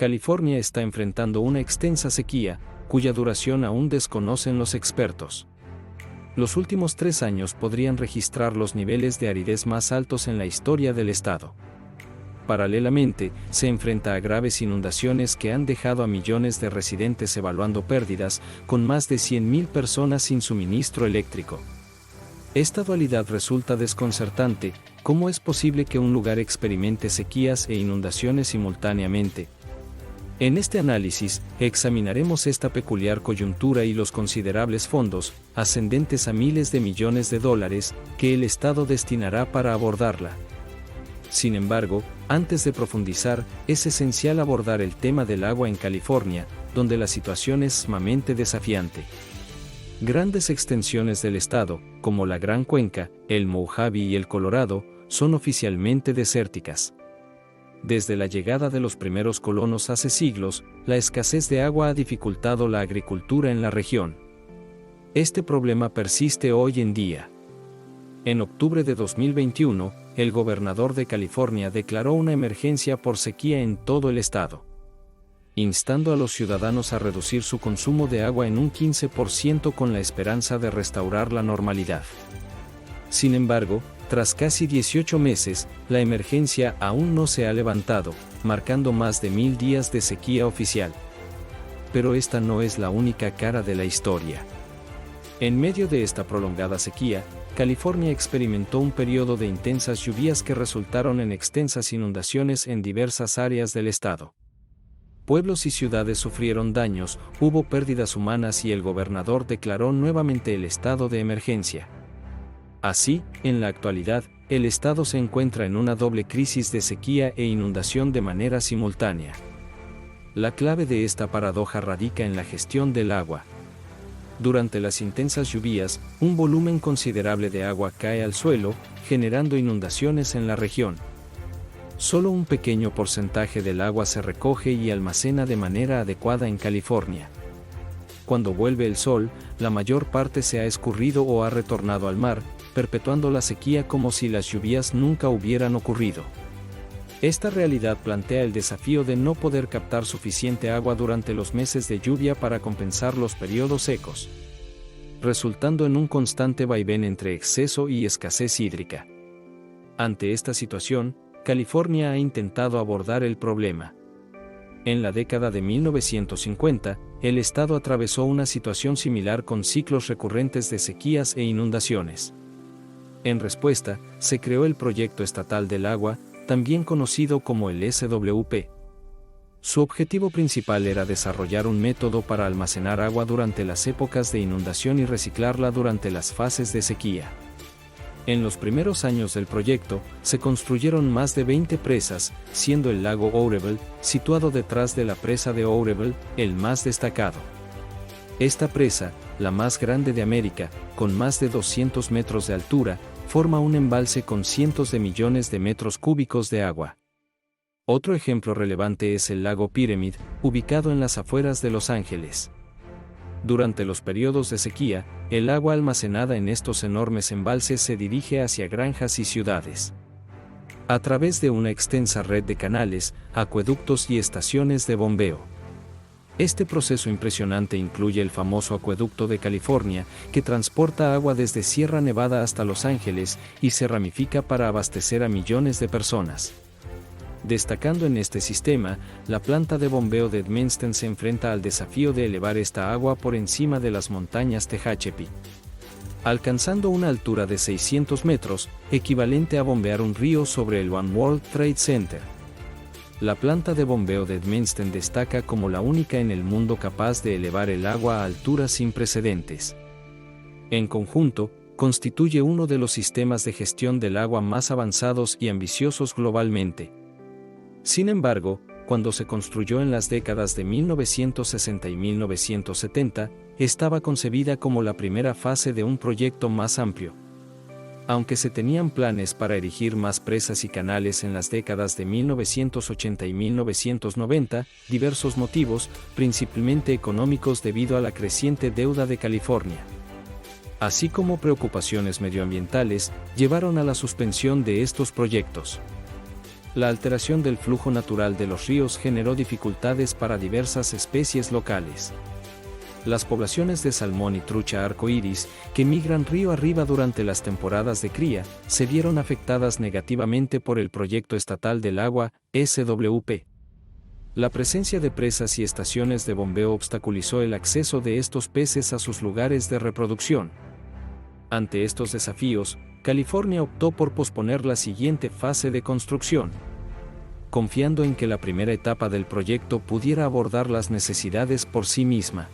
California está enfrentando una extensa sequía, cuya duración aún desconocen los expertos. Los últimos 3 años podrían registrar los niveles de aridez más altos en la historia del estado. Paralelamente, se enfrenta a graves inundaciones que han dejado a millones de residentes evaluando pérdidas, con más de 100.000 personas sin suministro eléctrico. Esta dualidad resulta desconcertante. ¿Cómo es posible que un lugar experimente sequías e inundaciones simultáneamente? En este análisis, examinaremos esta peculiar coyuntura y los considerables fondos, ascendentes a miles de millones de dólares, que el Estado destinará para abordarla. Sin embargo, antes de profundizar, es esencial abordar el tema del agua en California, donde la situación es sumamente desafiante. Grandes extensiones del estado, como la Gran Cuenca, el Mojave y el Colorado, son oficialmente desérticas. Desde la llegada de los primeros colonos hace siglos, la escasez de agua ha dificultado la agricultura en la región. Este problema persiste hoy en día. En octubre de 2021, el gobernador de California declaró una emergencia por sequía en todo el estado, instando a los ciudadanos a reducir su consumo de agua en un 15% con la esperanza de restaurar la normalidad. Sin embargo, tras casi 18 meses, la emergencia aún no se ha levantado, marcando más de 1000 días de sequía oficial. Pero esta no es la única cara de la historia. En medio de esta prolongada sequía, California experimentó un periodo de intensas lluvias que resultaron en extensas inundaciones en diversas áreas del estado. Pueblos y ciudades sufrieron daños, hubo pérdidas humanas y el gobernador declaró nuevamente el estado de emergencia. Así, en la actualidad, el estado se encuentra en una doble crisis de sequía e inundación de manera simultánea. La clave de esta paradoja radica en la gestión del agua. Durante las intensas lluvias, un volumen considerable de agua cae al suelo, generando inundaciones en la región. Solo un pequeño porcentaje del agua se recoge y almacena de manera adecuada en California. Cuando vuelve el sol, la mayor parte se ha escurrido o ha retornado al mar, perpetuando la sequía como si las lluvias nunca hubieran ocurrido. Esta realidad plantea el desafío de no poder captar suficiente agua durante los meses de lluvia para compensar los periodos secos, resultando en un constante vaivén entre exceso y escasez hídrica. Ante esta situación, California ha intentado abordar el problema. En la década de 1950, el estado atravesó una situación similar con ciclos recurrentes de sequías e inundaciones. En respuesta, se creó el Proyecto Estatal del Agua, también conocido como el SWP. Su objetivo principal era desarrollar un método para almacenar agua durante las épocas de inundación y reciclarla durante las fases de sequía. En los primeros años del proyecto, se construyeron más de 20 presas, siendo el lago Oroville, situado detrás de la presa de Oroville, el más destacado. Esta presa, la más grande de América, con más de 200 metros de altura, forma un embalse con cientos de millones de metros cúbicos de agua. Otro ejemplo relevante es el lago Pyramid, ubicado en las afueras de Los Ángeles. Durante los periodos de sequía, el agua almacenada en estos enormes embalses se dirige hacia granjas y ciudades. A través de una extensa red de canales, acueductos y estaciones de bombeo. Este proceso impresionante incluye el famoso Acueducto de California, que transporta agua desde Sierra Nevada hasta Los Ángeles y se ramifica para abastecer a millones de personas. Destacando en este sistema, la planta de bombeo de Edmeston se enfrenta al desafío de elevar esta agua por encima de las montañas Tehachapi, alcanzando una altura de 600 metros, equivalente a bombear un río sobre el One World Trade Center. La planta de bombeo de Edmeston destaca como la única en el mundo capaz de elevar el agua a alturas sin precedentes. En conjunto, constituye uno de los sistemas de gestión del agua más avanzados y ambiciosos globalmente. Sin embargo, cuando se construyó en las décadas de 1960 y 1970, estaba concebida como la primera fase de un proyecto más amplio. Aunque se tenían planes para erigir más presas y canales en las décadas de 1980 y 1990, diversos motivos, principalmente económicos debido a la creciente deuda de California, así como preocupaciones medioambientales, llevaron a la suspensión de estos proyectos. La alteración del flujo natural de los ríos generó dificultades para diversas especies locales. Las poblaciones de salmón y trucha arcoíris, que migran río arriba durante las temporadas de cría, se vieron afectadas negativamente por el proyecto estatal del agua, SWP. La presencia de presas y estaciones de bombeo obstaculizó el acceso de estos peces a sus lugares de reproducción. Ante estos desafíos, California optó por posponer la siguiente fase de construcción, confiando en que la primera etapa del proyecto pudiera abordar las necesidades por sí misma.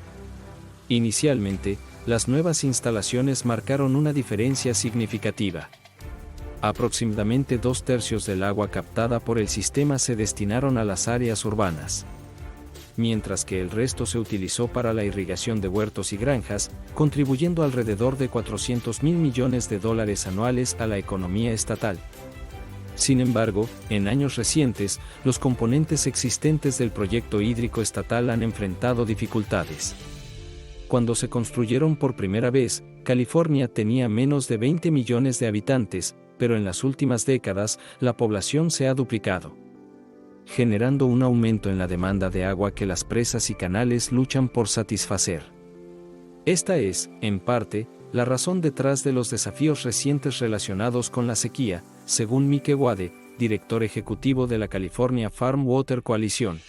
Inicialmente, las nuevas instalaciones marcaron una diferencia significativa. Aproximadamente 2/3 del agua captada por el sistema se destinaron a las áreas urbanas, mientras que el resto se utilizó para la irrigación de huertos y granjas, contribuyendo alrededor de $400.000 millones anuales a la economía estatal. Sin embargo, en años recientes, los componentes existentes del proyecto hídrico estatal han enfrentado dificultades. Cuando se construyeron por primera vez, California tenía menos de 20 millones de habitantes, pero en las últimas décadas, la población se ha duplicado, generando un aumento en la demanda de agua que las presas y canales luchan por satisfacer. Esta es, en parte, la razón detrás de los desafíos recientes relacionados con la sequía, según Mike Wade, director ejecutivo de la California Farm Water Coalition,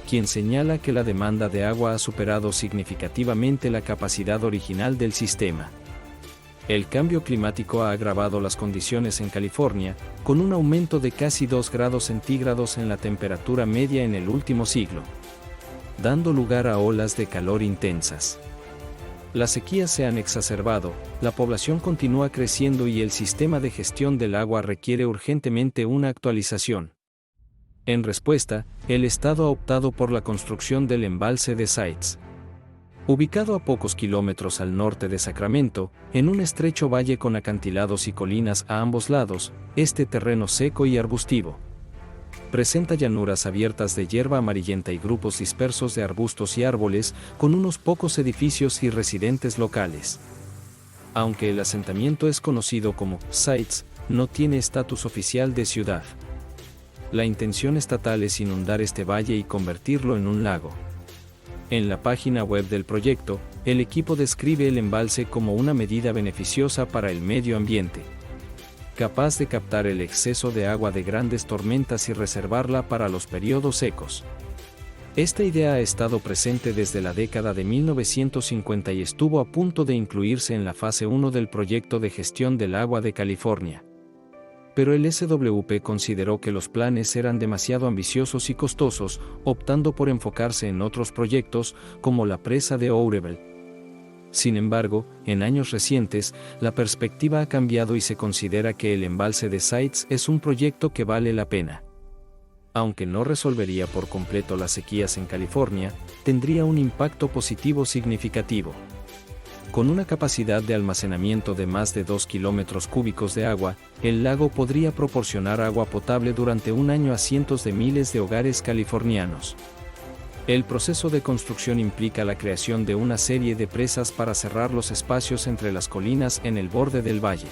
quien señala que la demanda de agua ha superado significativamente la capacidad original del sistema. El cambio climático ha agravado las condiciones en California, con un aumento de casi 2 grados centígrados en la temperatura media en el último siglo, dando lugar a olas de calor intensas. Las sequías se han exacerbado, la población continúa creciendo y el sistema de gestión del agua requiere urgentemente una actualización. En respuesta, el Estado ha optado por la construcción del embalse de Sites. Ubicado a pocos kilómetros al norte de Sacramento, en un estrecho valle con acantilados y colinas a ambos lados, este terreno seco y arbustivo presenta llanuras abiertas de hierba amarillenta y grupos dispersos de arbustos y árboles, con unos pocos edificios y residentes locales. Aunque el asentamiento es conocido como Sites, no tiene estatus oficial de ciudad. La intención estatal es inundar este valle y convertirlo en un lago. En la página web del proyecto, el equipo describe el embalse como una medida beneficiosa para el medio ambiente, capaz de captar el exceso de agua de grandes tormentas y reservarla para los periodos secos. Esta idea ha estado presente desde la década de 1950 y estuvo a punto de incluirse en la fase 1 del proyecto de gestión del agua de California. Pero el SWP consideró que los planes eran demasiado ambiciosos y costosos, optando por enfocarse en otros proyectos, como la presa de Oureville. Sin embargo, en años recientes, la perspectiva ha cambiado y se considera que el embalse de Sites es un proyecto que vale la pena. Aunque no resolvería por completo las sequías en California, tendría un impacto positivo significativo. Con una capacidad de almacenamiento de más de 2 kilómetros cúbicos de agua, el lago podría proporcionar agua potable durante un año a cientos de miles de hogares californianos. El proceso de construcción implica la creación de una serie de presas para cerrar los espacios entre las colinas en el borde del valle.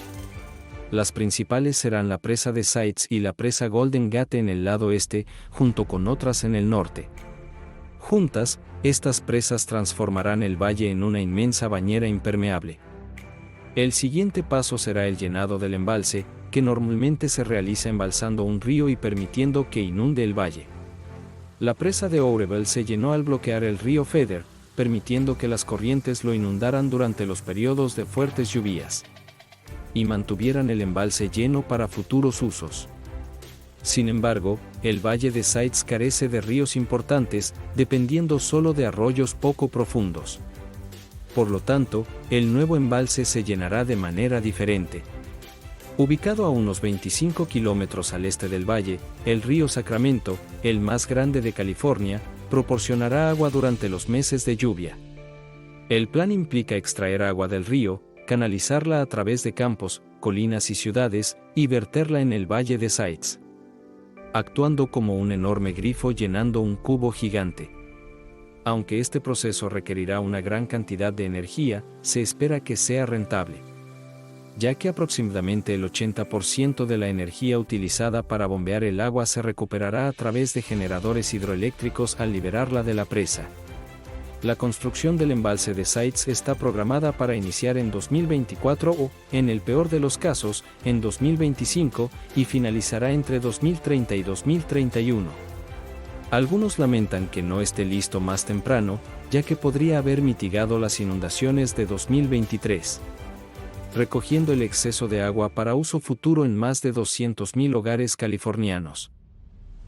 Las principales serán la presa de Sites y la presa Golden Gate en el lado este, junto con otras en el norte. Juntas, estas presas transformarán el valle en una inmensa bañera impermeable. El siguiente paso será el llenado del embalse, que normalmente se realiza embalsando un río y permitiendo que inunde el valle. La presa de Oureville se llenó al bloquear el río Feather, permitiendo que las corrientes lo inundaran durante los periodos de fuertes lluvias y mantuvieran el embalse lleno para futuros usos. Sin embargo, el valle de Sites carece de ríos importantes, dependiendo solo de arroyos poco profundos. Por lo tanto, el nuevo embalse se llenará de manera diferente. Ubicado a unos 25 kilómetros al este del valle, el río Sacramento, el más grande de California, proporcionará agua durante los meses de lluvia. El plan implica extraer agua del río, canalizarla a través de campos, colinas y ciudades, y verterla en el valle de Sites, actuando como un enorme grifo llenando un cubo gigante. Aunque este proceso requerirá una gran cantidad de energía, se espera que sea rentable. ya que aproximadamente el 80% de la energía utilizada para bombear el agua se recuperará a través de generadores hidroeléctricos al liberarla de la presa. La construcción del embalse de Sites está programada para iniciar en 2024 o, en el peor de los casos, en 2025, y finalizará entre 2030 y 2031. Algunos lamentan que no esté listo más temprano, ya que podría haber mitigado las inundaciones de 2023, recogiendo el exceso de agua para uso futuro en más de 200.000 hogares californianos.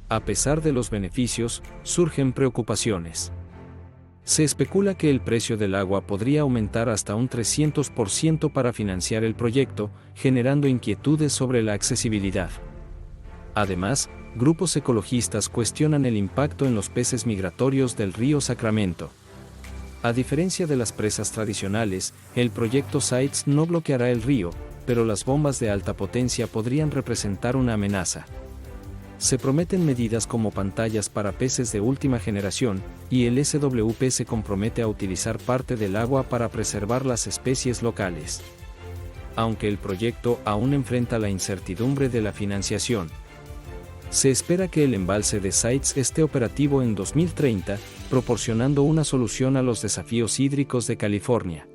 A pesar de los beneficios, surgen preocupaciones. Se especula que el precio del agua podría aumentar hasta un 300% para financiar el proyecto, generando inquietudes sobre la accesibilidad. Además, grupos ecologistas cuestionan el impacto en los peces migratorios del río Sacramento. A diferencia de las presas tradicionales, el proyecto Sites no bloqueará el río, pero las bombas de alta potencia podrían representar una amenaza. Se prometen medidas como pantallas para peces de última generación, y el SWP se compromete a utilizar parte del agua para preservar las especies locales. Aunque el proyecto aún enfrenta la incertidumbre de la financiación, se espera que el embalse de Sites esté operativo en 2030, proporcionando una solución a los desafíos hídricos de California.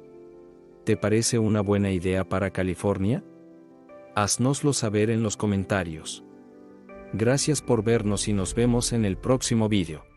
¿Te parece una buena idea para California? Haznoslo saber en los comentarios. Gracias por vernos y nos vemos en el próximo vídeo.